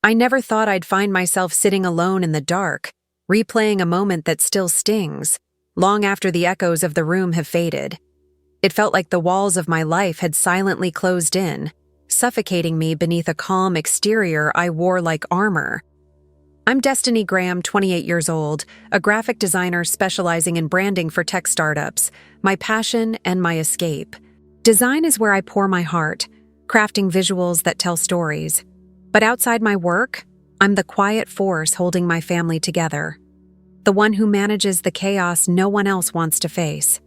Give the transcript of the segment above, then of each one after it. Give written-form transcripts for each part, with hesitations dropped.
I never thought I'd find myself sitting alone in the dark, replaying a moment that still stings, long after the echoes of the room have faded. It felt like the walls of my life had silently closed in, suffocating me beneath a calm exterior I wore like armor. I'm Destiny Graham, 28 years old, a graphic designer specializing in branding for tech startups, my passion and my escape. Design is where I pour my heart, crafting visuals that tell stories. But outside my work, I'm the quiet force holding my family together. The one who manages the chaos no one else wants to face.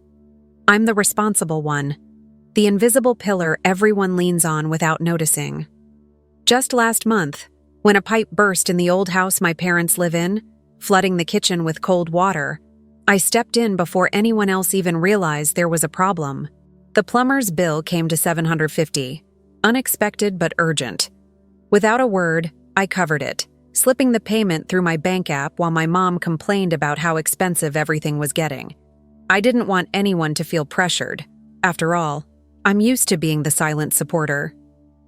I'm the responsible one, the invisible pillar everyone leans on without noticing. Just last month, when a pipe burst in the old house my parents live in, flooding the kitchen with cold water, I stepped in before anyone else even realized there was a problem. The plumber's bill came to $750, unexpected but urgent. Without a word, I covered it, slipping the payment through my bank app while my mom complained about how expensive everything was getting. I didn't want anyone to feel pressured. After all, I'm used to being the silent supporter.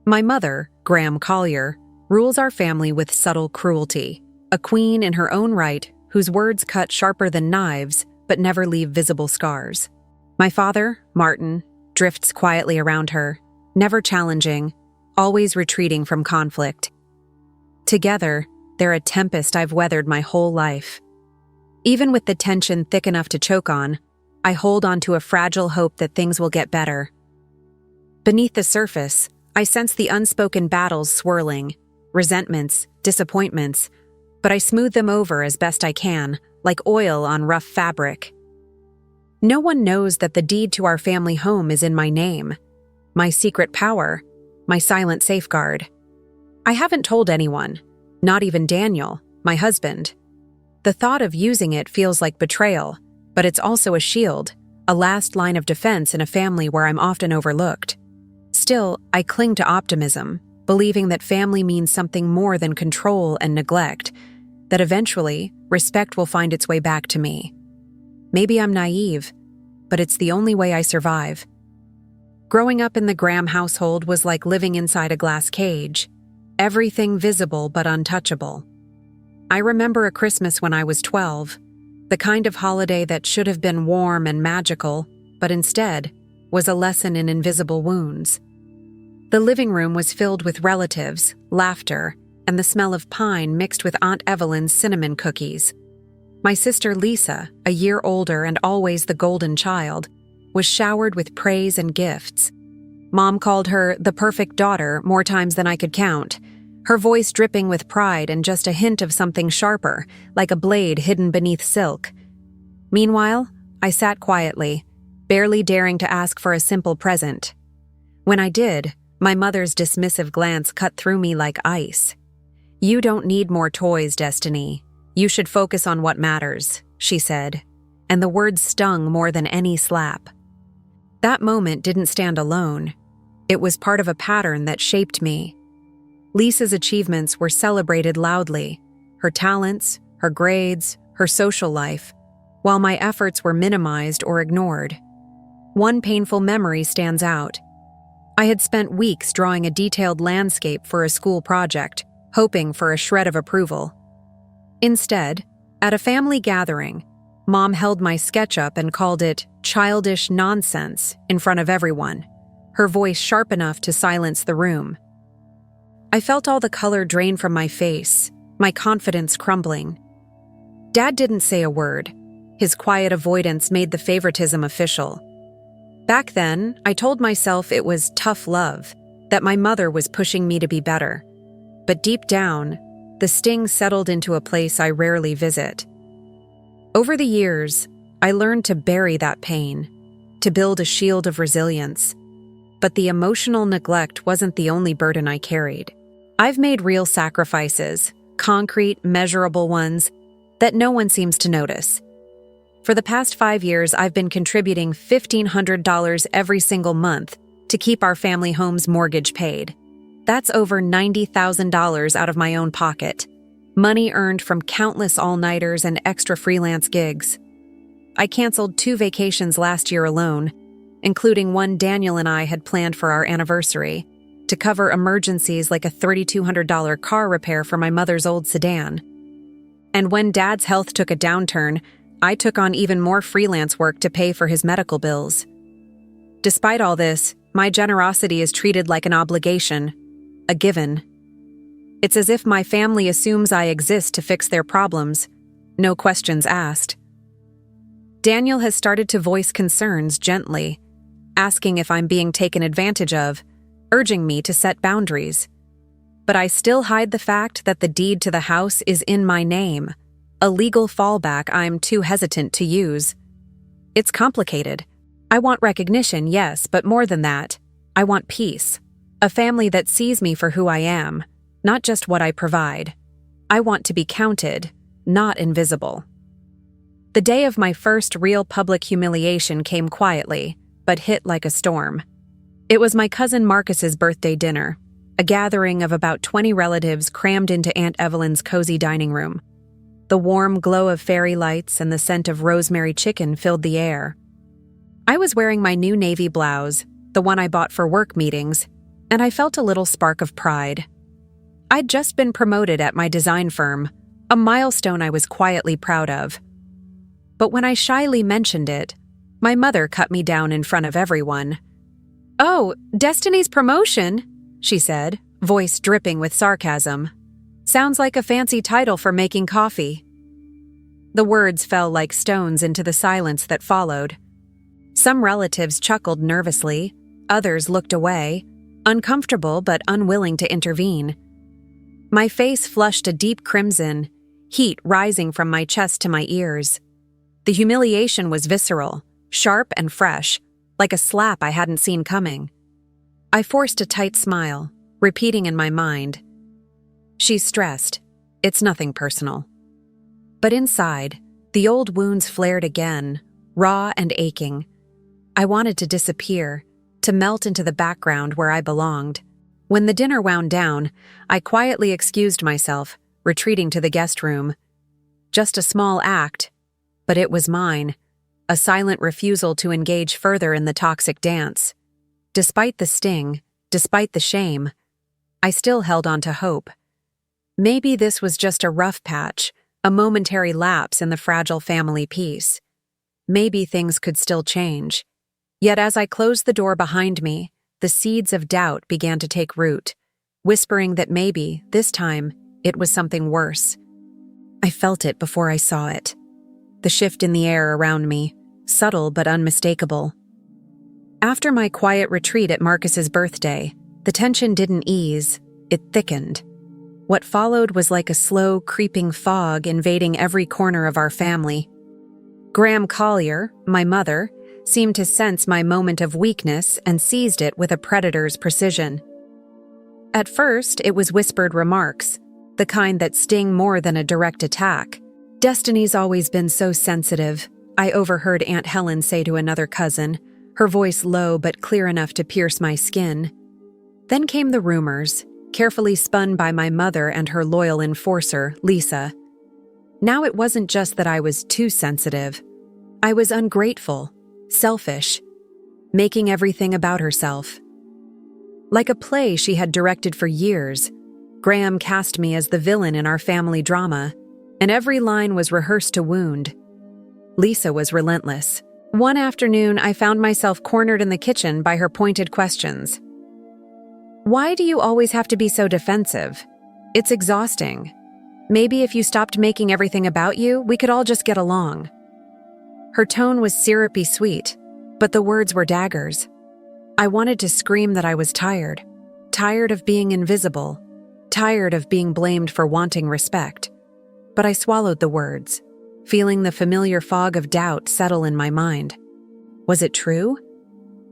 My mother, Graham Collier, rules our family with subtle cruelty, a queen in her own right whose words cut sharper than knives but never leave visible scars. My father, Martin, drifts quietly around her, never challenging, always retreating from conflict. Together, they're a tempest I've weathered my whole life. Even with the tension thick enough to choke on, I hold on to a fragile hope that things will get better. Beneath the surface, I sense the unspoken battles swirling, resentments, disappointments, but I smooth them over as best I can, like oil on rough fabric. No one knows that the deed to our family home is in my name, my secret power, my silent safeguard. I haven't told anyone, not even Daniel, my husband. The thought of using it feels like betrayal, but it's also a shield, a last line of defense in a family where I'm often overlooked. Still, I cling to optimism, believing that family means something more than control and neglect, that eventually, respect will find its way back to me. Maybe I'm naive, but it's the only way I survive. Growing up in the Graham household was like living inside a glass cage, everything visible but untouchable. I remember a Christmas when I was 12, the kind of holiday that should have been warm and magical, but instead was a lesson in invisible wounds. The living room was filled with relatives, laughter, and the smell of pine mixed with Aunt Evelyn's cinnamon cookies. My sister Lisa, a year older and always the golden child, was showered with praise and gifts. Mom called her the perfect daughter more times than I could count, her voice dripping with pride and just a hint of something sharper, like a blade hidden beneath silk. Meanwhile, I sat quietly, barely daring to ask for a simple present. When I did, my mother's dismissive glance cut through me like ice. "You don't need more toys, Destiny. You should focus on what matters," she said, and the words stung more than any slap. That moment didn't stand alone. It was part of a pattern that shaped me. Lisa's achievements were celebrated loudly, her talents, her grades, her social life, while my efforts were minimized or ignored. One painful memory stands out. I had spent weeks drawing a detailed landscape for a school project, hoping for a shred of approval. Instead, at a family gathering, Mom held my sketch up and called it childish nonsense in front of everyone, her voice sharp enough to silence the room. I felt all the color drain from my face, my confidence crumbling. Dad didn't say a word. His quiet avoidance made the favoritism official. Back then, I told myself it was tough love, that my mother was pushing me to be better. But deep down, the sting settled into a place I rarely visit. Over the years, I learned to bury that pain, to build a shield of resilience. But the emotional neglect wasn't the only burden I carried. I've made real sacrifices, concrete, measurable ones, that no one seems to notice. For the past 5 years, I've been contributing $1,500 every single month to keep our family home's mortgage paid. That's over $90,000 out of my own pocket, money earned from countless all-nighters and extra freelance gigs. I canceled 2 vacations last year alone, including one Daniel and I had planned for our anniversary, to cover emergencies like a $3,200 car repair for my mother's old sedan. And when Dad's health took a downturn, I took on even more freelance work to pay for his medical bills. Despite all this, my generosity is treated like an obligation, a given. It's as if my family assumes I exist to fix their problems, no questions asked. Daniel has started to voice concerns gently, asking if I'm being taken advantage of, urging me to set boundaries. But I still hide the fact that the deed to the house is in my name, a legal fallback I'm too hesitant to use. It's complicated. I want recognition, yes, but more than that, I want peace. A family that sees me for who I am, not just what I provide. I want to be counted, not invisible. The day of my first real public humiliation came quietly, but hit like a storm. It was my cousin Marcus's birthday dinner, a gathering of about 20 relatives crammed into Aunt Evelyn's cozy dining room. The warm glow of fairy lights and the scent of rosemary chicken filled the air. I was wearing my new navy blouse, the one I bought for work meetings, and I felt a little spark of pride. I'd just been promoted at my design firm, a milestone I was quietly proud of. But when I shyly mentioned it, my mother cut me down in front of everyone. "Oh, Destiny's promotion," she said, voice dripping with sarcasm. "Sounds like a fancy title for making coffee." The words fell like stones into the silence that followed. Some relatives chuckled nervously, others looked away, uncomfortable but unwilling to intervene. My face flushed a deep crimson, heat rising from my chest to my ears. The humiliation was visceral, sharp and fresh, like a slap I hadn't seen coming. I forced a tight smile, repeating in my mind, "She's stressed. It's nothing personal." But inside, the old wounds flared again, raw and aching. I wanted to disappear, to melt into the background where I belonged. When the dinner wound down, I quietly excused myself, retreating to the guest room. Just a small act, but it was mine, a silent refusal to engage further in the toxic dance. Despite the sting, despite the shame, I still held on to hope. Maybe this was just a rough patch, a momentary lapse in the fragile family peace. Maybe things could still change. Yet as I closed the door behind me, the seeds of doubt began to take root, whispering that maybe, this time, it was something worse. I felt it before I saw it. The shift in the air around me, subtle but unmistakable. After my quiet retreat at Marcus's birthday, the tension didn't ease, it thickened. What followed was like a slow, creeping fog invading every corner of our family. Graham Collier, my mother, seemed to sense my moment of weakness and seized it with a predator's precision. At first, it was whispered remarks, the kind that sting more than a direct attack. "Destiny's always been so sensitive," I overheard Aunt Helen say to another cousin, her voice low but clear enough to pierce my skin. Then came the rumors, carefully spun by my mother and her loyal enforcer, Lisa. Now it wasn't just that I was too sensitive. I was ungrateful, selfish, making everything about herself. Like a play she had directed for years, Graham cast me as the villain in our family drama, and every line was rehearsed to wound. Lisa was relentless. One afternoon, I found myself cornered in the kitchen by her pointed questions. "Why do you always have to be so defensive? It's exhausting. Maybe if you stopped making everything about you, we could all just get along." Her tone was syrupy sweet, but the words were daggers. I wanted to scream that I was tired. Tired of being invisible. Tired of being blamed for wanting respect. But I swallowed the words, feeling the familiar fog of doubt settle in my mind. Was it true?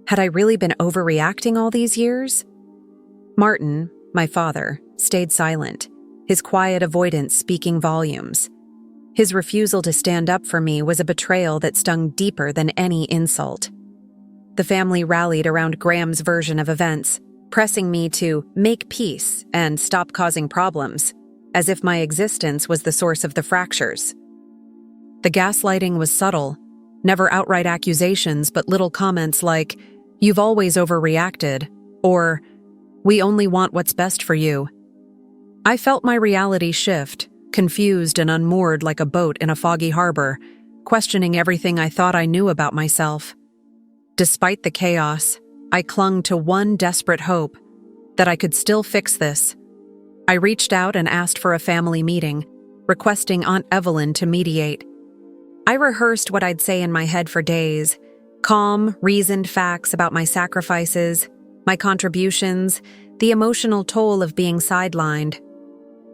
Had I really been overreacting all these years? Martin, my father, stayed silent, his quiet avoidance speaking volumes. His refusal to stand up for me was a betrayal that stung deeper than any insult. The family rallied around Graham's version of events, pressing me to make peace and stop causing problems, as if my existence was the source of the fractures. The gaslighting was subtle, never outright accusations, but little comments like, "You've always overreacted," or, We only want what's best for you." I felt my reality shift, confused and unmoored like a boat in a foggy harbor, questioning everything I thought I knew about myself. Despite the chaos, I clung to one desperate hope, that I could still fix this. I reached out and asked for a family meeting, requesting Aunt Evelyn to mediate. I rehearsed what I'd say in my head for days, calm, reasoned facts about my sacrifices, my contributions, the emotional toll of being sidelined.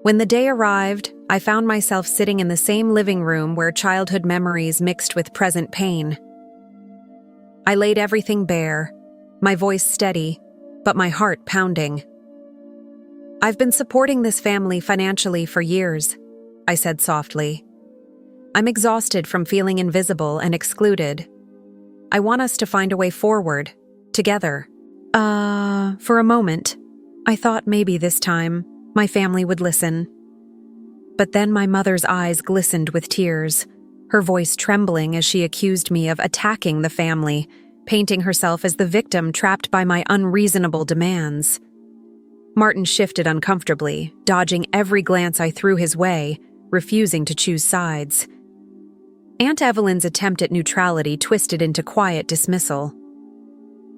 When the day arrived, I found myself sitting in the same living room where childhood memories mixed with present pain. I laid everything bare, my voice steady, but my heart pounding. "I've been supporting this family financially for years," I said softly. "I'm exhausted from feeling invisible and excluded. I want us to find a way forward, together." For a moment, I thought maybe this time my family would listen. But then my mother's eyes glistened with tears, her voice trembling as she accused me of attacking the family, painting herself as the victim trapped by my unreasonable demands. Martin shifted uncomfortably, dodging every glance I threw his way, refusing to choose sides. Aunt Evelyn's attempt at neutrality twisted into quiet dismissal.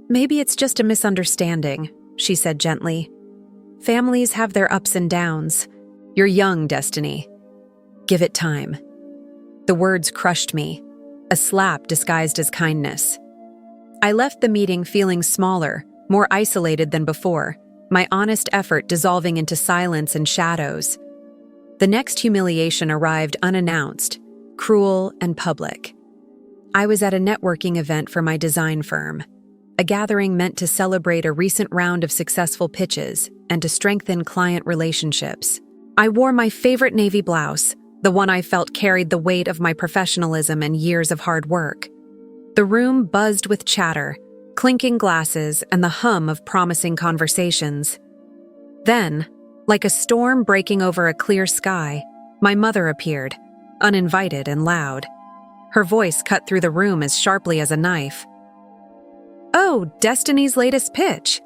"Maybe it's just a misunderstanding," she said gently. "Families have their ups and downs. You're young, Destiny. Give it time." The words crushed me, a slap disguised as kindness. I left the meeting feeling smaller, more isolated than before, my honest effort dissolving into silence and shadows. The next humiliation arrived unannounced, cruel and public. I was at a networking event for my design firm, a gathering meant to celebrate a recent round of successful pitches and to strengthen client relationships. I wore my favorite navy blouse, the one I felt carried the weight of my professionalism and years of hard work. The room buzzed with chatter, clinking glasses, and the hum of promising conversations. Then, like a storm breaking over a clear sky, my mother appeared, uninvited and loud. Her voice cut through the room as sharply as a knife. "Oh, Destiny's latest pitch.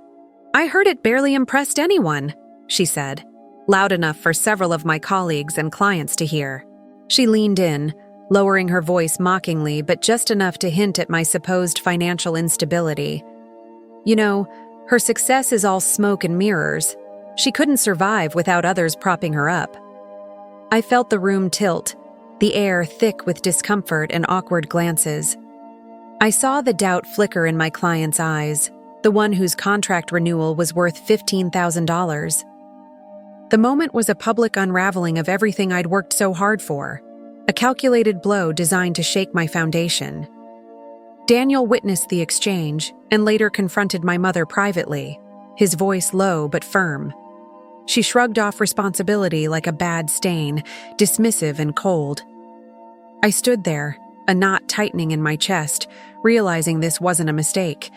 I heard it barely impressed anyone," she said, loud enough for several of my colleagues and clients to hear. She leaned in, lowering her voice mockingly, but just enough to hint at my supposed financial instability. You know, her success is all smoke and mirrors. She couldn't survive without others propping her up. I felt the room tilt, the air thick with discomfort and awkward glances. I saw the doubt flicker in my client's eyes, the one whose contract renewal was worth $15,000. The moment was a public unraveling of everything I'd worked so hard for, a calculated blow designed to shake my foundation. Daniel witnessed the exchange and later confronted my mother privately, his voice low but firm. She shrugged off responsibility like a bad stain, dismissive and cold. I stood there, a knot tightening in my chest, realizing this wasn't a mistake.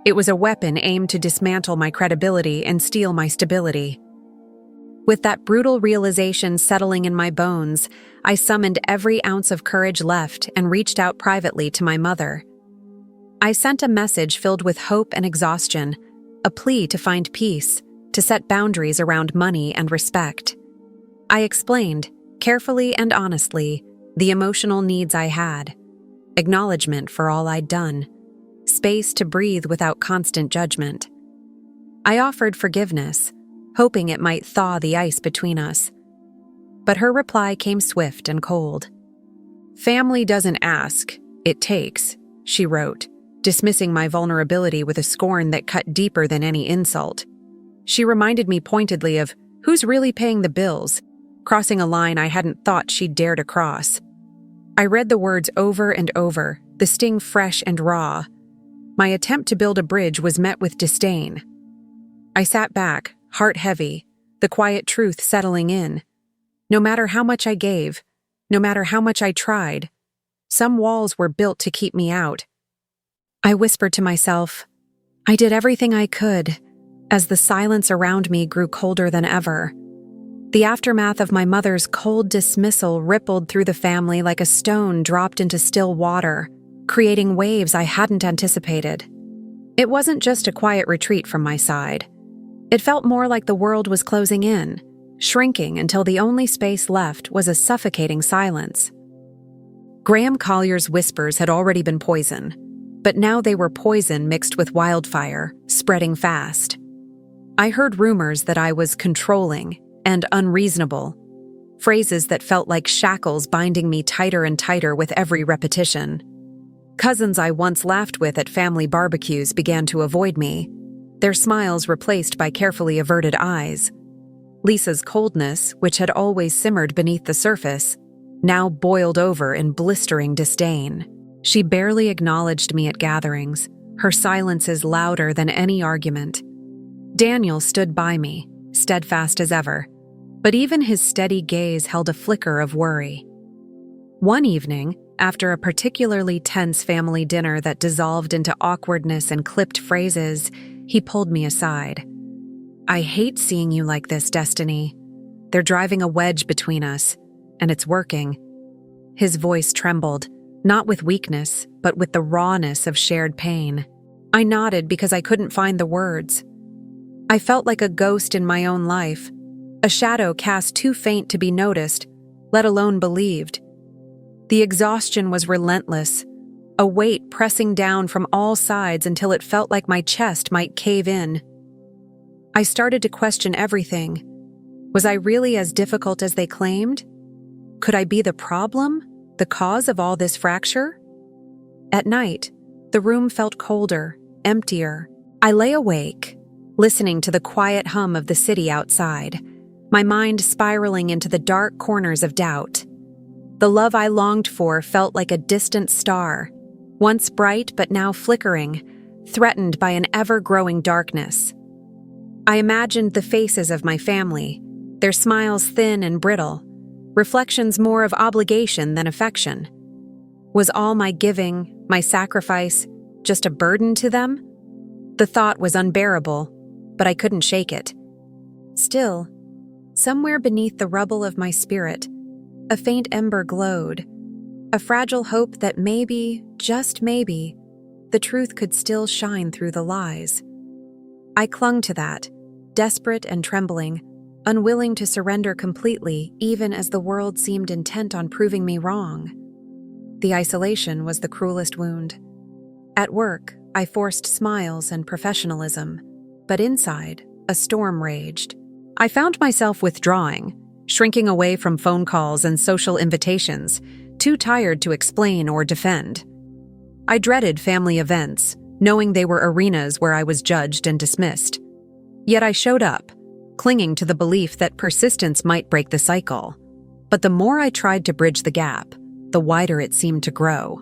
It was a weapon aimed to dismantle my credibility and steal my stability. With that brutal realization settling in my bones, I summoned every ounce of courage left and reached out privately to my mother. I sent a message filled with hope and exhaustion, a plea to find peace, to set boundaries around money and respect. I explained, carefully and honestly, the emotional needs I had, acknowledgement for all I'd done, space to breathe without constant judgment. I offered forgiveness, hoping it might thaw the ice between us. But her reply came swift and cold. "Family doesn't ask, it takes," she wrote, dismissing my vulnerability with a scorn that cut deeper than any insult. She reminded me pointedly of who's really paying the bills, crossing a line I hadn't thought she'd dare to cross. I read the words over and over, the sting fresh and raw. My attempt to build a bridge was met with disdain. I sat back, heart heavy, the quiet truth settling in. No matter how much I gave, no matter how much I tried, some walls were built to keep me out. I whispered to myself, I did everything I could, as the silence around me grew colder than ever. The aftermath of my mother's cold dismissal rippled through the family like a stone dropped into still water, creating waves I hadn't anticipated. It wasn't just a quiet retreat from my side. It felt more like the world was closing in, shrinking until the only space left was a suffocating silence. Graham Collier's whispers had already been poison, but now they were poison mixed with wildfire, spreading fast. I heard rumors that I was controlling and unreasonable, phrases that felt like shackles binding me tighter and tighter with every repetition. Cousins I once laughed with at family barbecues began to avoid me, their smiles replaced by carefully averted eyes. Lisa's coldness, which had always simmered beneath the surface, now boiled over in blistering disdain. She barely acknowledged me at gatherings, her silences louder than any argument. Daniel stood by me, steadfast as ever, but even his steady gaze held a flicker of worry. One evening, after a particularly tense family dinner that dissolved into awkwardness and clipped phrases, he pulled me aside. "I hate seeing you like this, Destiny. They're driving a wedge between us, and it's working." His voice trembled, not with weakness, but with the rawness of shared pain. I nodded because I couldn't find the words. I felt like a ghost in my own life, a shadow cast too faint to be noticed, let alone believed. The exhaustion was relentless, a weight pressing down from all sides until it felt like my chest might cave in. I started to question everything. Was I really as difficult as they claimed? Could I be the problem, the cause of all this fracture? At night, the room felt colder, emptier. I lay awake, listening to the quiet hum of the city outside, my mind spiraling into the dark corners of doubt. The love I longed for felt like a distant star, once bright but now flickering, threatened by an ever-growing darkness. I imagined the faces of my family, their smiles thin and brittle, reflections more of obligation than affection. Was all my giving, my sacrifice, just a burden to them? The thought was unbearable, but I couldn't shake it. Still, somewhere beneath the rubble of my spirit, a faint ember glowed, a fragile hope that maybe, just maybe, the truth could still shine through the lies. I clung to that, desperate and trembling, unwilling to surrender completely even as the world seemed intent on proving me wrong. The isolation was the cruelest wound. At work, I forced smiles and professionalism, but inside, a storm raged. I found myself withdrawing, shrinking away from phone calls and social invitations, too tired to explain or defend. I dreaded family events, knowing they were arenas where I was judged and dismissed. Yet I showed up, clinging to the belief that persistence might break the cycle. But the more I tried to bridge the gap, the wider it seemed to grow.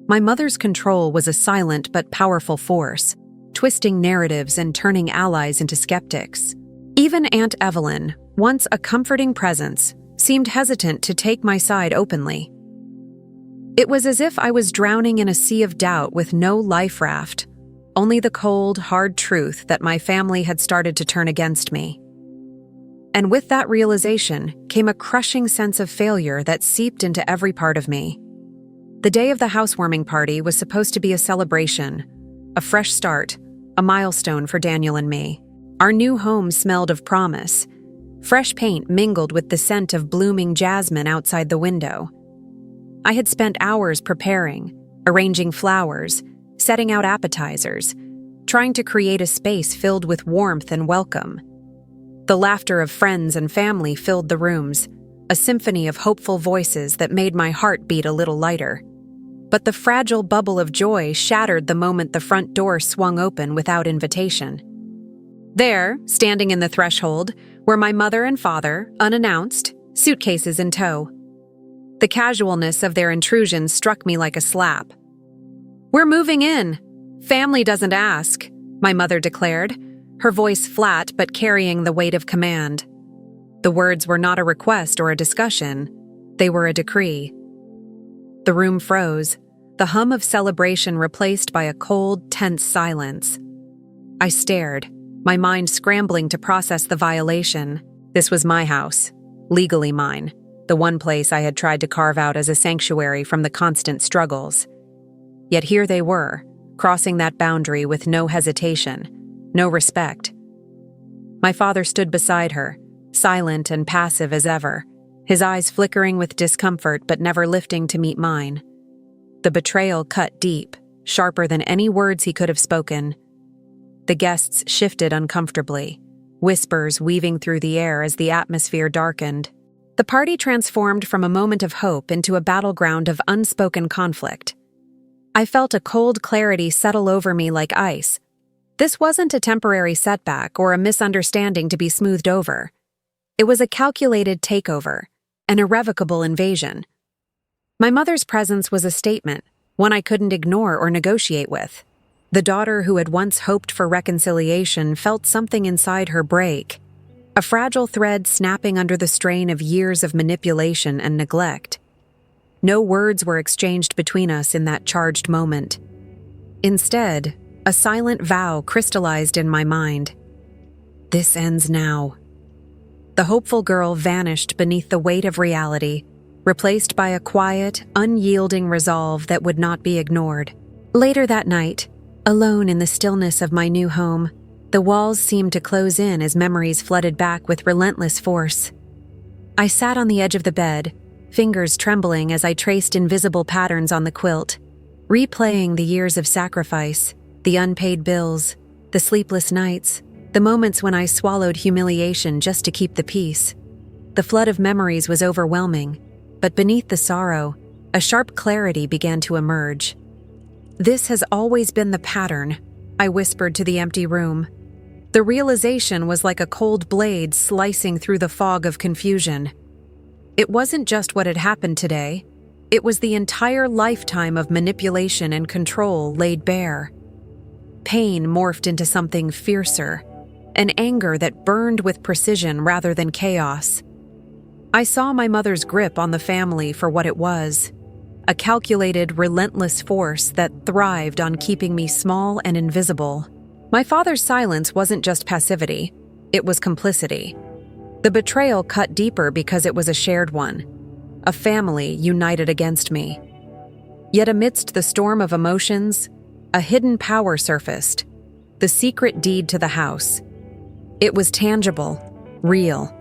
My mother's control was a silent but powerful force, twisting narratives and turning allies into skeptics. Even Aunt Evelyn, once a comforting presence, seemed hesitant to take my side openly. It was as if I was drowning in a sea of doubt with no life raft, only the cold, hard truth that my family had started to turn against me. And with that realization came a crushing sense of failure that seeped into every part of me. The day of the housewarming party was supposed to be a celebration, a fresh start, a milestone for Daniel and me. Our new home smelled of promise. Fresh paint mingled with the scent of blooming jasmine outside the window. I had spent hours preparing, arranging flowers, setting out appetizers, trying to create a space filled with warmth and welcome. The laughter of friends and family filled the rooms, a symphony of hopeful voices that made my heart beat a little lighter. But the fragile bubble of joy shattered the moment the front door swung open without invitation. There, standing in the threshold, were my mother and father, unannounced, suitcases in tow. The casualness of their intrusion struck me like a slap. "We're moving in. Family doesn't ask," my mother declared, her voice flat but carrying the weight of command. The words were not a request or a discussion. They were a decree. The room froze, the hum of celebration replaced by a cold, tense silence. I stared, my mind scrambling to process the violation. This was my house, legally mine, the one place I had tried to carve out as a sanctuary from the constant struggles. Yet here they were, crossing that boundary with no hesitation, no respect. My father stood beside her, silent and passive as ever, his eyes flickering with discomfort but never lifting to meet mine. The betrayal cut deep, sharper than any words he could have spoken. The guests shifted uncomfortably, whispers weaving through the air as the atmosphere darkened. The party transformed from a moment of hope into a battleground of unspoken conflict. I felt a cold clarity settle over me like ice. This wasn't a temporary setback or a misunderstanding to be smoothed over. It was a calculated takeover, an irrevocable invasion. My mother's presence was a statement, one I couldn't ignore or negotiate with. The daughter who had once hoped for reconciliation felt something inside her break, a fragile thread snapping under the strain of years of manipulation and neglect. No words were exchanged between us in that charged moment. Instead, a silent vow crystallized in my mind. This ends now. The hopeful girl vanished beneath the weight of reality, replaced by a quiet, unyielding resolve that would not be ignored. Later that night, alone in the stillness of my new home, the walls seemed to close in as memories flooded back with relentless force. I sat on the edge of the bed, fingers trembling as I traced invisible patterns on the quilt, replaying the years of sacrifice, the unpaid bills, the sleepless nights, the moments when I swallowed humiliation just to keep the peace. The flood of memories was overwhelming, but beneath the sorrow, a sharp clarity began to emerge. This has always been the pattern, I whispered to the empty room. The realization was like a cold blade slicing through the fog of confusion. It wasn't just what had happened today, it was the entire lifetime of manipulation and control laid bare. Pain morphed into something fiercer, an anger that burned with precision rather than chaos. I saw my mother's grip on the family for what it was, a calculated, relentless force that thrived on keeping me small and invisible. My father's silence wasn't just passivity, it was complicity. The betrayal cut deeper because it was a shared one, a family united against me. Yet amidst the storm of emotions, a hidden power surfaced, the secret deed to the house. It was tangible, real,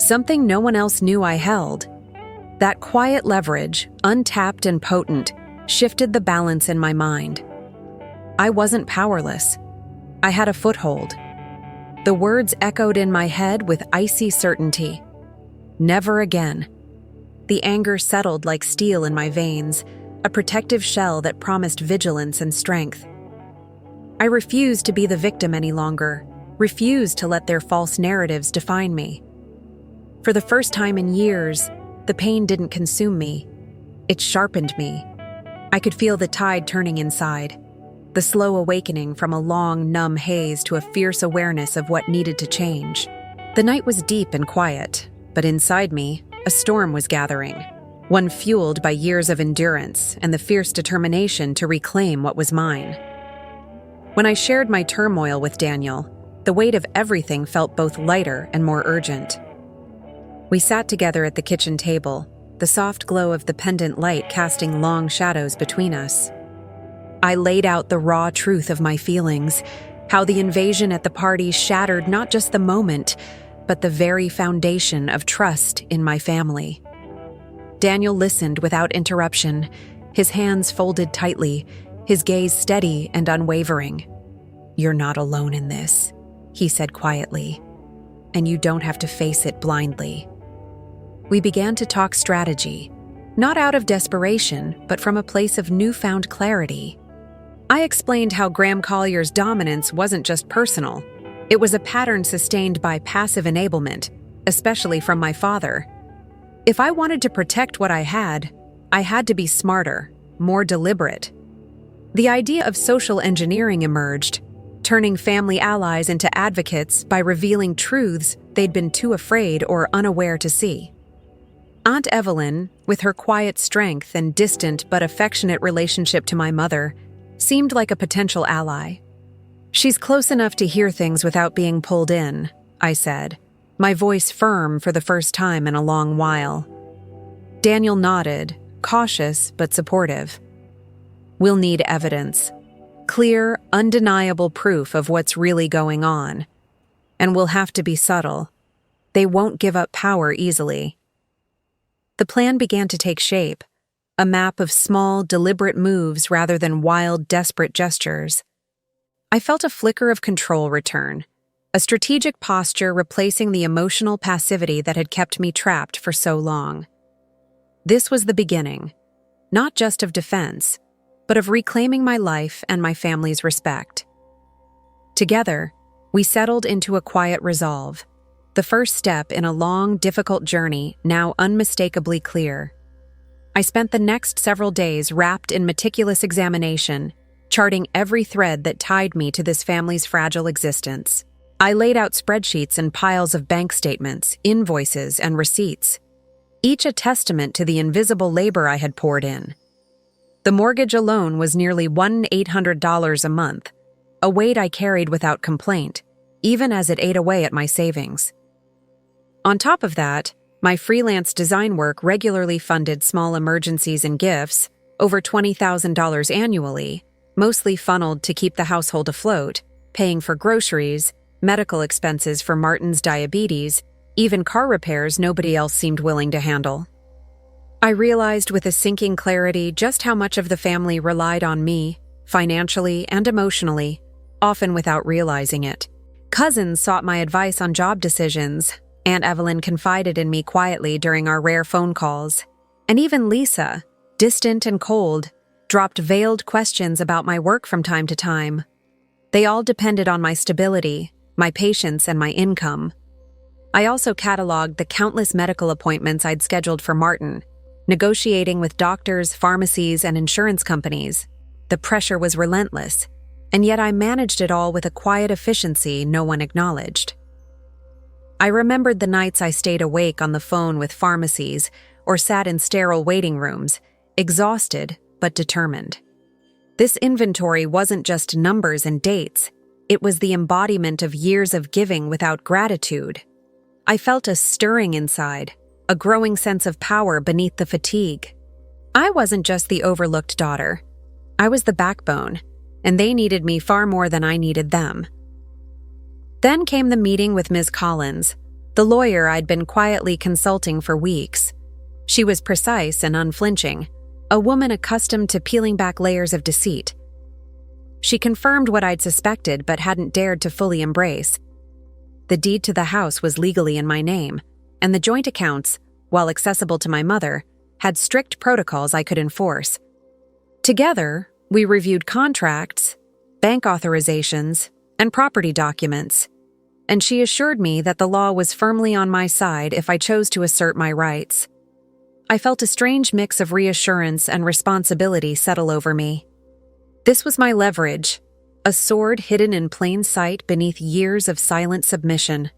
something no one else knew I held. That quiet leverage, untapped and potent, shifted the balance in my mind. I wasn't powerless. I had a foothold. The words echoed in my head with icy certainty. Never again. The anger settled like steel in my veins, a protective shell that promised vigilance and strength. I refused to be the victim any longer, refused to let their false narratives define me. For the first time in years, the pain didn't consume me. It sharpened me. I could feel the tide turning inside, the slow awakening from a long, numb haze to a fierce awareness of what needed to change. The night was deep and quiet, but inside me, a storm was gathering, one fueled by years of endurance and the fierce determination to reclaim what was mine. When I shared my turmoil with Daniel, the weight of everything felt both lighter and more urgent. We sat together at the kitchen table, the soft glow of the pendant light casting long shadows between us. I laid out the raw truth of my feelings, how the invasion at the party shattered not just the moment, but the very foundation of trust in my family. Daniel listened without interruption, his hands folded tightly, his gaze steady and unwavering. "You're not alone in this," he said quietly, "and you don't have to face it blindly." We began to talk strategy, not out of desperation, but from a place of newfound clarity. I explained how Graham Collier's dominance wasn't just personal. It was a pattern sustained by passive enablement, especially from my father. If I wanted to protect what I had to be smarter, more deliberate. The idea of social engineering emerged, turning family allies into advocates by revealing truths they'd been too afraid or unaware to see. Aunt Evelyn, with her quiet strength and distant but affectionate relationship to my mother, seemed like a potential ally. "She's close enough to hear things without being pulled in," I said, my voice firm for the first time in a long while. Daniel nodded, cautious but supportive. "We'll need evidence. Clear, undeniable proof of what's really going on." and we'll have to be subtle. They won't give up power easily. The plan began to take shape, a map of small, deliberate moves rather than wild, desperate gestures. I felt a flicker of control return, a strategic posture replacing the emotional passivity that had kept me trapped for so long. This was the beginning, not just of defense, but of reclaiming my life and my family's respect. Together, we settled into a quiet resolve, the first step in a long, difficult journey now unmistakably clear. I spent the next several days wrapped in meticulous examination, charting every thread that tied me to this family's fragile existence. I laid out spreadsheets and piles of bank statements, invoices, and receipts, each a testament to the invisible labor I had poured in. The mortgage alone was nearly $1,800 a month, a weight I carried without complaint, even as it ate away at my savings. On top of that, my freelance design work regularly funded small emergencies and gifts, over $20,000 annually, mostly funneled to keep the household afloat, paying for groceries, medical expenses for Martin's diabetes, even car repairs nobody else seemed willing to handle. I realized with a sinking clarity just how much of the family relied on me, financially and emotionally, often without realizing it. Cousins sought my advice on job decisions. Aunt Evelyn confided in me quietly during our rare phone calls. And even Lisa, distant and cold, dropped veiled questions about my work from time to time. They all depended on my stability, my patience, and my income. I also cataloged the countless medical appointments I'd scheduled for Martin, negotiating with doctors, pharmacies, and insurance companies. The pressure was relentless, and yet I managed it all with a quiet efficiency no one acknowledged. I remembered the nights I stayed awake on the phone with pharmacies or sat in sterile waiting rooms, exhausted but determined. This inventory wasn't just numbers and dates, it was the embodiment of years of giving without gratitude. I felt a stirring inside, a growing sense of power beneath the fatigue. I wasn't just the overlooked daughter. I was the backbone, and they needed me far more than I needed them. Then came the meeting with Ms. Collins, the lawyer I'd been quietly consulting for weeks. She was precise and unflinching, a woman accustomed to peeling back layers of deceit. She confirmed what I'd suspected but hadn't dared to fully embrace. The deed to the house was legally in my name, and the joint accounts, while accessible to my mother, had strict protocols I could enforce. Together, we reviewed contracts, bank authorizations, and property documents, and she assured me that the law was firmly on my side if I chose to assert my rights. I felt a strange mix of reassurance and responsibility settle over me. This was my leverage, a sword hidden in plain sight beneath years of silent submission.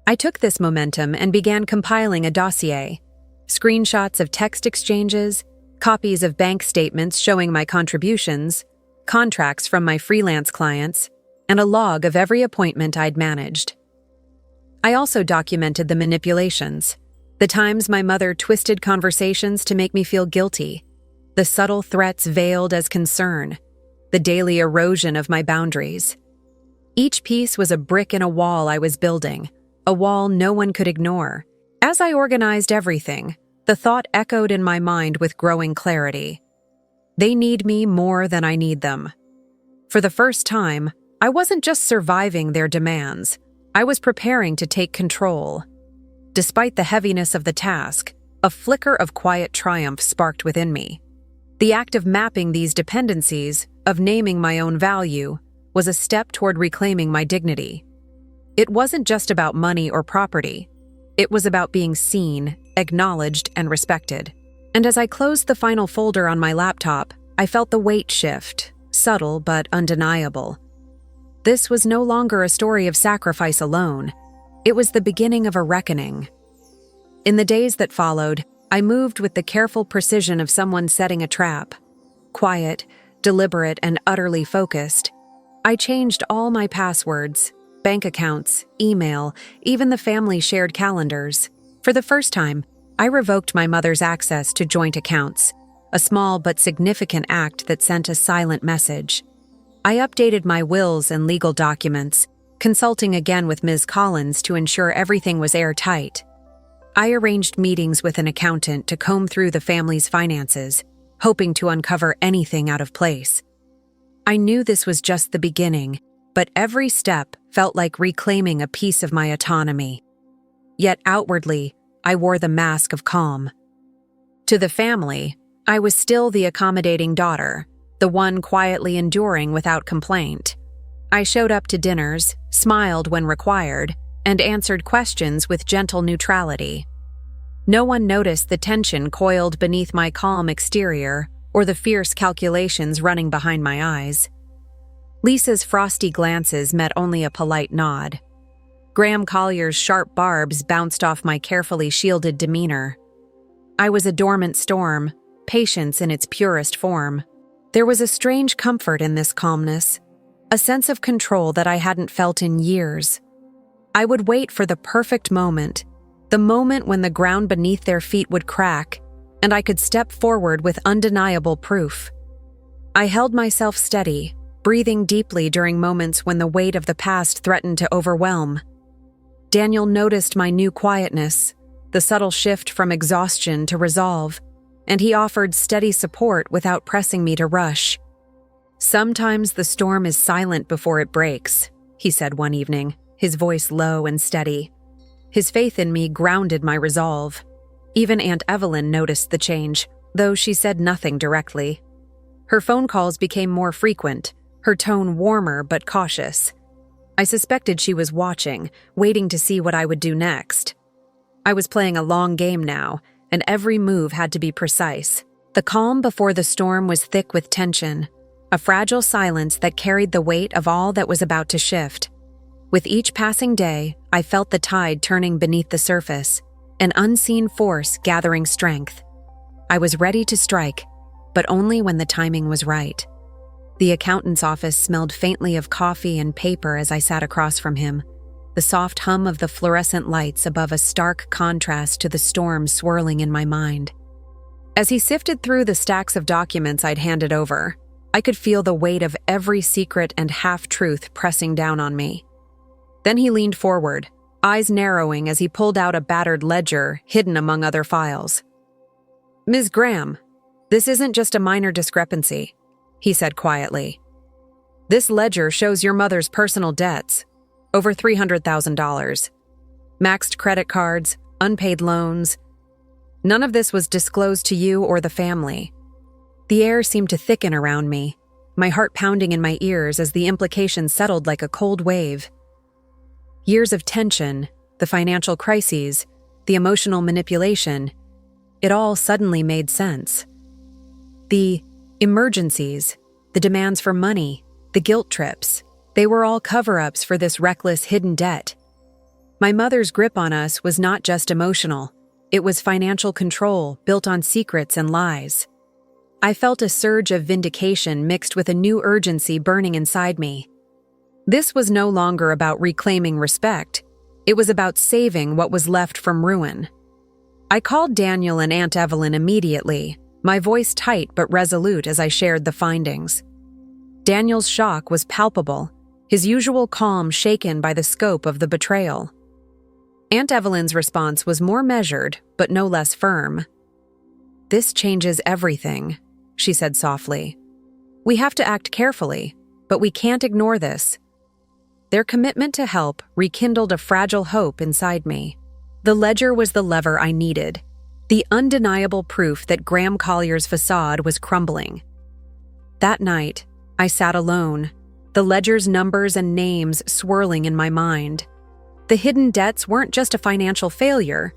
I took this momentum and began compiling a dossier, screenshots of text exchanges, copies of bank statements showing my contributions, contracts from my freelance clients, and a log of every appointment I'd managed. I also documented the manipulations, the times my mother twisted conversations to make me feel guilty, the subtle threats veiled as concern, the daily erosion of my boundaries. Each piece was a brick in a wall I was building, a wall no one could ignore. As I organized everything, the thought echoed in my mind with growing clarity. They need me more than I need them. For the first time, I wasn't just surviving their demands, I was preparing to take control. Despite the heaviness of the task, a flicker of quiet triumph sparked within me. The act of mapping these dependencies, of naming my own value, was a step toward reclaiming my dignity. It wasn't just about money or property. It was about being seen, acknowledged, and respected. And as I closed the final folder on my laptop, I felt the weight shift, subtle but undeniable. This was no longer a story of sacrifice alone. It was the beginning of a reckoning. In the days that followed, I moved with the careful precision of someone setting a trap. Quiet, deliberate, and utterly focused. I changed all my passwords, bank accounts, email, even the family shared calendars. For the first time, I revoked my mother's access to joint accounts, a small but significant act that sent a silent message. I updated my wills and legal documents, consulting again with Ms. Collins to ensure everything was airtight. I arranged meetings with an accountant to comb through the family's finances, hoping to uncover anything out of place. I knew this was just the beginning, but every step felt like reclaiming a piece of my autonomy. Yet outwardly, I wore the mask of calm. To the family, I was still the accommodating daughter, the one quietly enduring without complaint. I showed up to dinners, smiled when required, and answered questions with gentle neutrality. No one noticed the tension coiled beneath my calm exterior or the fierce calculations running behind my eyes. Lisa's frosty glances met only a polite nod. Graham Collier's sharp barbs bounced off my carefully shielded demeanor. I was a dormant storm, patience in its purest form. There was a strange comfort in this calmness, a sense of control that I hadn't felt in years. I would wait for the perfect moment, the moment when the ground beneath their feet would crack, and I could step forward with undeniable proof. I held myself steady, breathing deeply during moments when the weight of the past threatened to overwhelm. Daniel noticed my new quietness, the subtle shift from exhaustion to resolve, and he offered steady support without pressing me to rush. "Sometimes the storm is silent before it breaks," he said one evening, his voice low and steady. His faith in me grounded my resolve. Even Aunt Evelyn noticed the change, though she said nothing directly. Her phone calls became more frequent, her tone warmer but cautious. I suspected she was watching, waiting to see what I would do next. I was playing a long game now, and every move had to be precise. The calm before the storm was thick with tension, a fragile silence that carried the weight of all that was about to shift. With each passing day, I felt the tide turning beneath the surface, an unseen force gathering strength. I was ready to strike, but only when the timing was right. The accountant's office smelled faintly of coffee and paper as I sat across from him, the soft hum of the fluorescent lights above a stark contrast to the storm swirling in my mind. As he sifted through the stacks of documents I'd handed over, I could feel the weight of every secret and half-truth pressing down on me. Then he leaned forward, eyes narrowing as he pulled out a battered ledger hidden among other files. "Ms. Graham, this isn't just a minor discrepancy," he said quietly. "This ledger shows your mother's personal debts, over $300,000. Maxed credit cards, unpaid loans. None of this was disclosed to you or the family." The air seemed to thicken around me, my heart pounding in my ears as the implications settled like a cold wave. Years of tension, the financial crises, the emotional manipulation, it all suddenly made sense. The emergencies, the demands for money, the guilt trips, they were all cover-ups for this reckless hidden debt. My mother's grip on us was not just emotional, it was financial control built on secrets and lies. I felt a surge of vindication mixed with a new urgency burning inside me. This was no longer about reclaiming respect, it was about saving what was left from ruin. I called Daniel and Aunt Evelyn immediately, my voice tight but resolute as I shared the findings. Daniel's shock was palpable, his usual calm shaken by the scope of the betrayal. Aunt Evelyn's response was more measured, but no less firm. "This changes everything," she said softly. "We have to act carefully, but we can't ignore this." Their commitment to help rekindled a fragile hope inside me. The ledger was the lever I needed, the undeniable proof that Graham Collier's facade was crumbling. That night, I sat alone, the ledger's numbers and names swirling in my mind. The hidden debts weren't just a financial failure,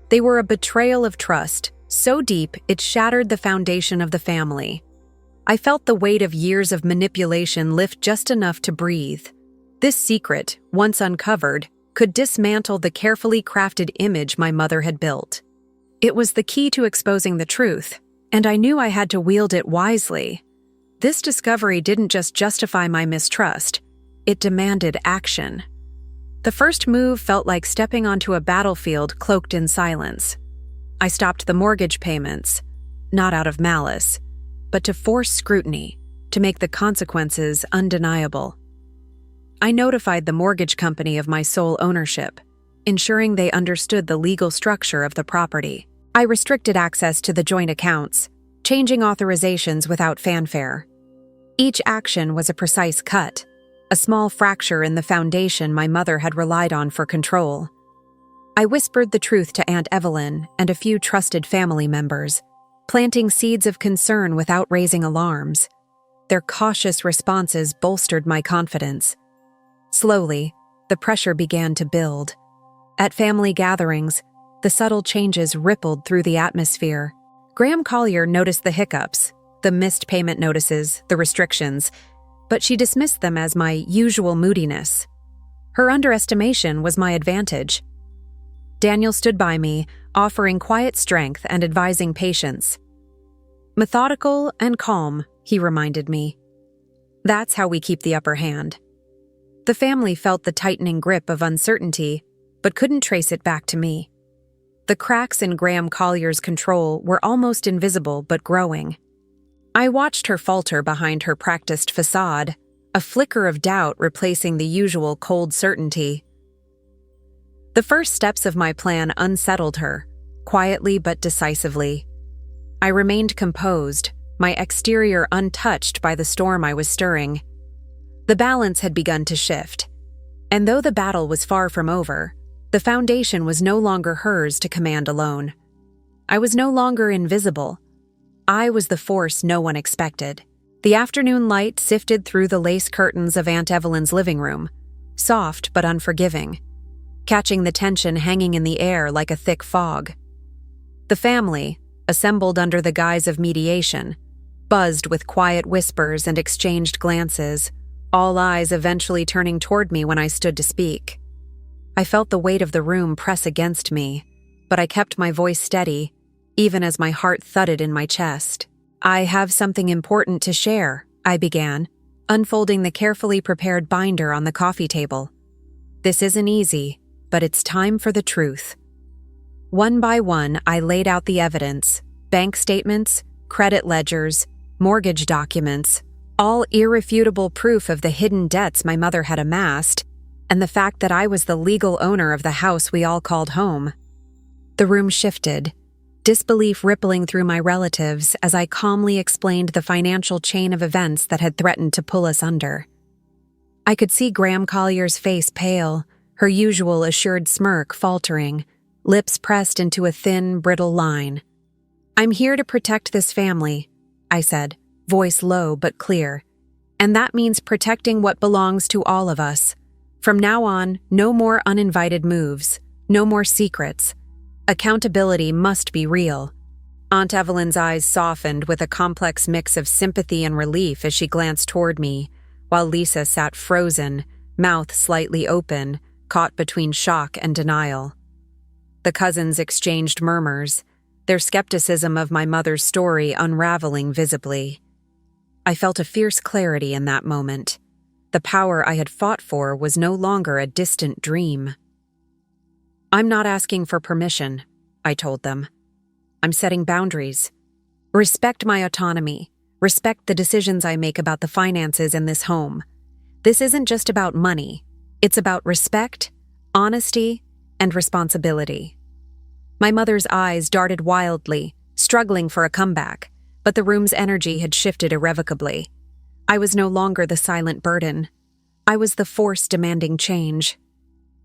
they were a betrayal of trust, so deep it shattered the foundation of the family. I felt the weight of years of manipulation lift just enough to breathe. This secret, once uncovered, could dismantle the carefully crafted image my mother had built. It was the key to exposing the truth, and I knew I had to wield it wisely. This discovery didn't just justify my mistrust, it demanded action. The first move felt like stepping onto a battlefield cloaked in silence. I stopped the mortgage payments, not out of malice, but to force scrutiny, to make the consequences undeniable. I notified the mortgage company of my sole ownership, ensuring they understood the legal structure of the property. I restricted access to the joint accounts, changing authorizations without fanfare. Each action was a precise cut, a small fracture in the foundation my mother had relied on for control. I whispered the truth to Aunt Evelyn and a few trusted family members, planting seeds of concern without raising alarms. Their cautious responses bolstered my confidence. Slowly, the pressure began to build. At family gatherings, the subtle changes rippled through the atmosphere. Graham Collier noticed the hiccups, the missed payment notices, the restrictions, but she dismissed them as my usual moodiness. Her underestimation was my advantage. Daniel stood by me, offering quiet strength and advising patience. Methodical and calm, he reminded me. That's how we keep the upper hand. The family felt the tightening grip of uncertainty, but couldn't trace it back to me. The cracks in Graham Collier's control were almost invisible but growing. I watched her falter behind her practiced facade, a flicker of doubt replacing the usual cold certainty. The first steps of my plan unsettled her, quietly but decisively. I remained composed, my exterior untouched by the storm I was stirring. The balance had begun to shift, and though the battle was far from over, the foundation was no longer hers to command alone. I was no longer invisible. I was the force no one expected. The afternoon light sifted through the lace curtains of Aunt Evelyn's living room, soft but unforgiving, catching the tension hanging in the air like a thick fog. The family, assembled under the guise of mediation, buzzed with quiet whispers and exchanged glances, all eyes eventually turning toward me when I stood to speak. I felt the weight of the room press against me, but I kept my voice steady, even as my heart thudded in my chest. I have something important to share, I began, unfolding the carefully prepared binder on the coffee table. This isn't easy, but it's time for the truth. One by one, I laid out the evidence: bank statements, credit ledgers, mortgage documents, all irrefutable proof of the hidden debts my mother had amassed, and the fact that I was the legal owner of the house we all called home. The room shifted, disbelief rippling through my relatives as I calmly explained the financial chain of events that had threatened to pull us under. I could see Graham Collier's face pale, her usual assured smirk faltering, lips pressed into a thin, brittle line. "I'm here to protect this family," I said, voice low but clear. "And that means protecting what belongs to all of us. From now on, no more uninvited moves, no more secrets. Accountability must be real." Aunt Evelyn's eyes softened with a complex mix of sympathy and relief as she glanced toward me, while Lisa sat frozen, mouth slightly open, caught between shock and denial. The cousins exchanged murmurs, their skepticism of my mother's story unraveling visibly. I felt a fierce clarity in that moment. The power I had fought for was no longer a distant dream. "I'm not asking for permission," I told them. "I'm setting boundaries. Respect my autonomy. Respect the decisions I make about the finances in this home. This isn't just about money. It's about respect, honesty, and responsibility." My mother's eyes darted wildly, struggling for a comeback, but the room's energy had shifted irrevocably. I was no longer the silent burden. I was the force demanding change.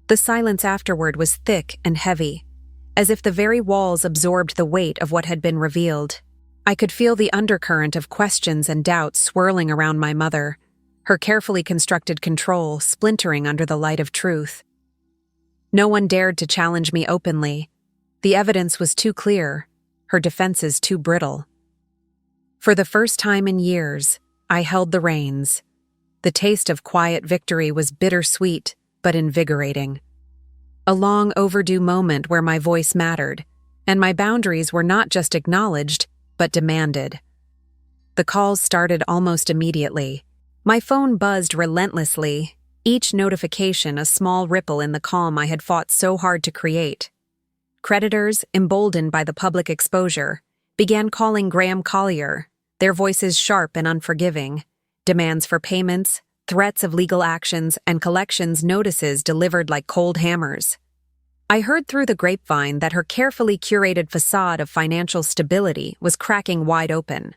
The silence afterward was thick and heavy, as if the very walls absorbed the weight of what had been revealed. I could feel the undercurrent of questions and doubts swirling around my mother, her carefully constructed control splintering under the light of truth. No one dared to challenge me openly. The evidence was too clear, her defenses too brittle. For the first time in years, I held the reins. The taste of quiet victory was bittersweet, but invigorating. A long overdue moment where my voice mattered, and my boundaries were not just acknowledged, but demanded. The calls started almost immediately. My phone buzzed relentlessly, each notification a small ripple in the calm I had fought so hard to create. Creditors, emboldened by the public exposure, began calling Graham Collier, their voices sharp and unforgiving, demands for payments, threats of legal actions and collections notices delivered like cold hammers. I heard through the grapevine that her carefully curated facade of financial stability was cracking wide open.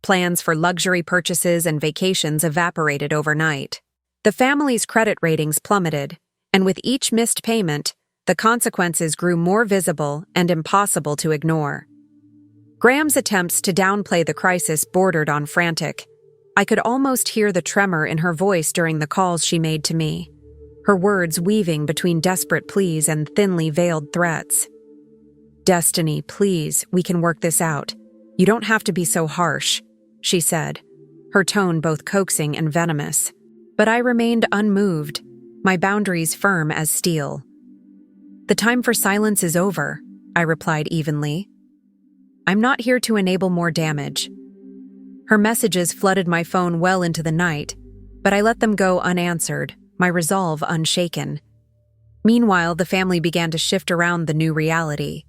Plans for luxury purchases and vacations evaporated overnight. The family's credit ratings plummeted, and with each missed payment, the consequences grew more visible and impossible to ignore. Graham's attempts to downplay the crisis bordered on frantic. I could almost hear the tremor in her voice during the calls she made to me, her words weaving between desperate pleas and thinly veiled threats. "Destiny, please, we can work this out. You don't have to be so harsh," she said, her tone both coaxing and venomous. But I remained unmoved, my boundaries firm as steel. "The time for silence is over," I replied evenly. "I'm not here to enable more damage." Her messages flooded my phone well into the night, but I let them go unanswered, my resolve unshaken. Meanwhile, the family began to shift around the new reality.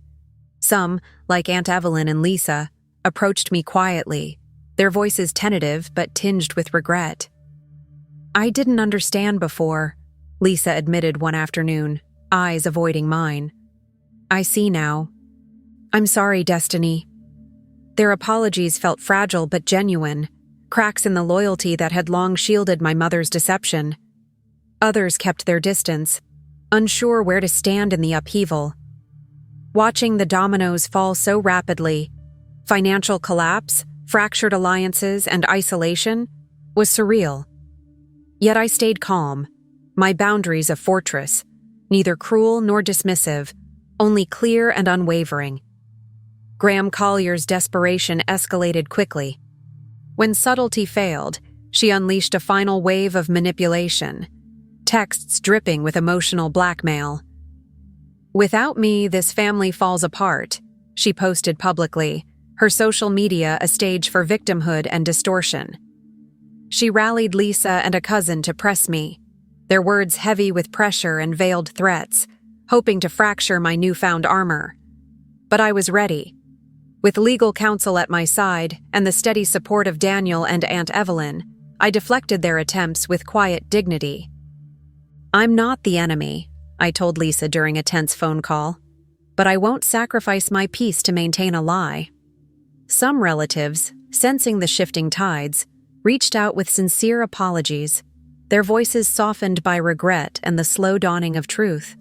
Some, like Aunt Evelyn and Lisa, approached me quietly, their voices tentative but tinged with regret. "I didn't understand before," Lisa admitted one afternoon, eyes avoiding mine. "I see now. I'm sorry, Destiny." Their apologies felt fragile but genuine, cracks in the loyalty that had long shielded my mother's deception. Others kept their distance, unsure where to stand in the upheaval. Watching the dominoes fall so rapidly, financial collapse, fractured alliances, and isolation, was surreal. Yet I stayed calm, my boundaries a fortress, neither cruel nor dismissive, only clear and unwavering. Graham Collier's desperation escalated quickly. When subtlety failed, she unleashed a final wave of manipulation, texts dripping with emotional blackmail. "Without me, this family falls apart," she posted publicly, her social media a stage for victimhood and distortion. She rallied Lisa and a cousin to press me, their words heavy with pressure and veiled threats, hoping to fracture my newfound armor. But I was ready. With legal counsel at my side and the steady support of Daniel and Aunt Evelyn, I deflected their attempts with quiet dignity. "I'm not the enemy," I told Lisa during a tense phone call, "but I won't sacrifice my peace to maintain a lie." Some relatives, sensing the shifting tides, reached out with sincere apologies, their voices softened by regret and the slow dawning of truth.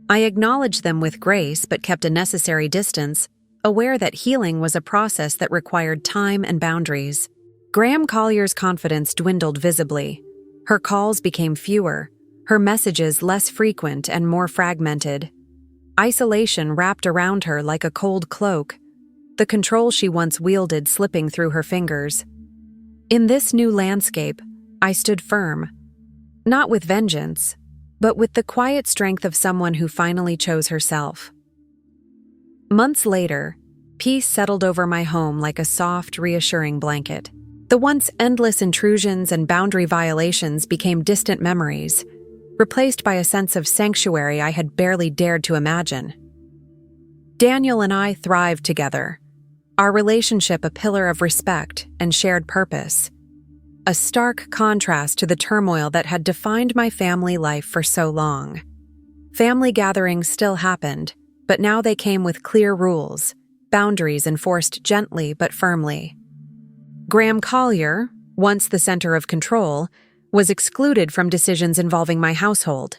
I acknowledged them with grace but kept a necessary distance, aware that healing was a process that required time and boundaries. Graham Collier's confidence dwindled visibly. Her calls became fewer, her messages less frequent and more fragmented. Isolation wrapped around her like a cold cloak, the control she once wielded slipping through her fingers. In this new landscape, I stood firm, not with vengeance, but with the quiet strength of someone who finally chose herself. Months later, peace settled over my home like a soft, reassuring blanket. The once endless intrusions and boundary violations became distant memories, replaced by a sense of sanctuary I had barely dared to imagine. Daniel and I thrived together, our relationship a pillar of respect and shared purpose, a stark contrast to the turmoil that had defined my family life for so long. Family gatherings still happened, but now they came with clear rules, boundaries enforced gently but firmly. Graham Collier, once the center of control, was excluded from decisions involving my household.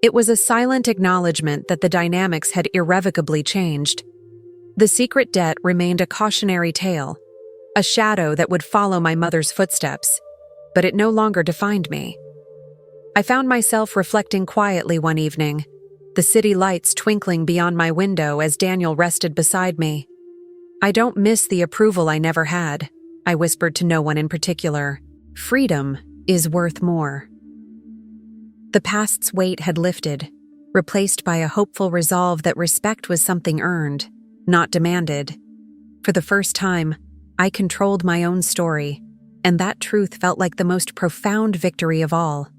It was a silent acknowledgement that the dynamics had irrevocably changed. The secret debt remained a cautionary tale, a shadow that would follow my mother's footsteps, but it no longer defined me. I found myself reflecting quietly one evening, the city lights twinkling beyond my window as Daniel rested beside me. "I don't miss the approval I never had," I whispered to no one in particular. "Freedom is worth more." The past's weight had lifted, replaced by a hopeful resolve that respect was something earned, not demanded. For the first time, I controlled my own story, and that truth felt like the most profound victory of all.